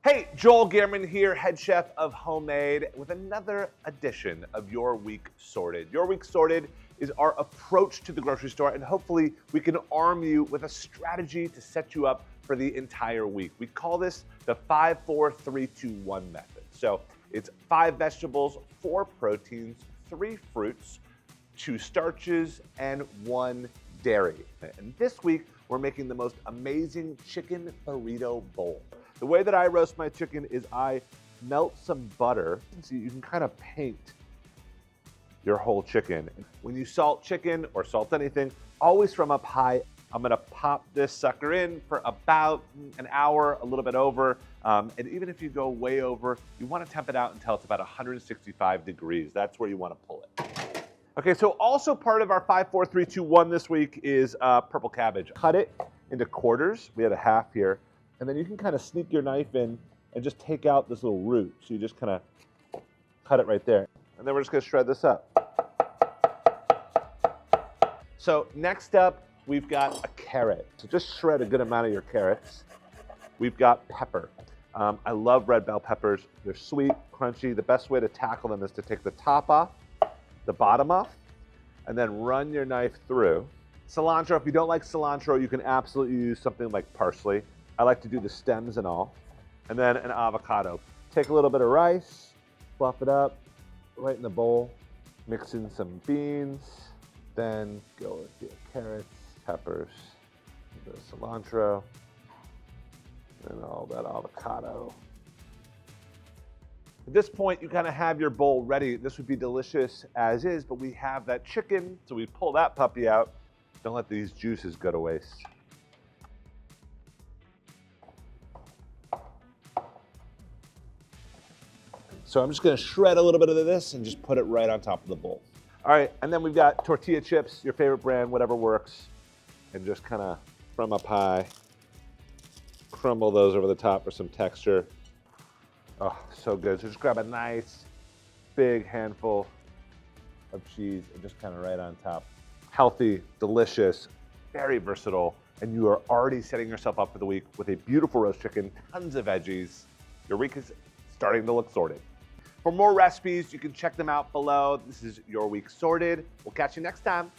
Hey, Joel Gamoran here, head chef of Homemade, with another edition of Your Week Sorted. Your Week Sorted is our approach to the grocery store, and hopefully we can arm you with a strategy to set you up for the entire week. We call this the 5-4-3-2-1 method. So it's 5 vegetables, 4 proteins, 3 fruits, 2 starches, and 1 dairy. And this week, we're making the most amazing chicken burrito bowl. The way that I roast my chicken is I melt some butter, so you can kind of paint your whole chicken. When you salt chicken or salt anything, always from up high. I'm gonna pop this sucker in for about an hour, a little bit over. And even if you go way over, you wanna temp it out until it's about 165 degrees. That's where you wanna pull it. Okay, so also part of our 5-4-3-2-1 this week is purple cabbage. Cut it into quarters. We had a half here. And then you can kind of sneak your knife in and just take out this little root. So you just kind of cut it right there. And then we're just gonna shred this up. So next up, we've got a carrot. So just shred a good amount of your carrots. We've got pepper. I love red bell peppers. They're sweet, crunchy. The best way to tackle them is to take the top off, the bottom off, and then run your knife through. Cilantro, if you don't like cilantro, you can absolutely use something like parsley. I like to do the stems and all. And then an avocado. Take a little bit of rice, fluff it up, right in the bowl. Mix in some beans. Then go with your carrots, peppers, a bit of cilantro, and all that avocado. At this point, you kind of have your bowl ready. This would be delicious as is, but we have that chicken, so we pull that puppy out. Don't let these juices go to waste. So I'm just gonna shred a little bit of this and just put it right on top of the bowl. All right, and then we've got tortilla chips, your favorite brand, whatever works, and just kind of from up high, crumble those over the top for some texture. Oh, so good. So just grab a nice big handful of cheese and just kind of right on top. Healthy, delicious, very versatile, and you are already setting yourself up for the week with a beautiful roast chicken, tons of veggies. Your week is starting to look sorted. For more recipes, you can check them out below. This is Your Week Sorted. We'll catch you next time.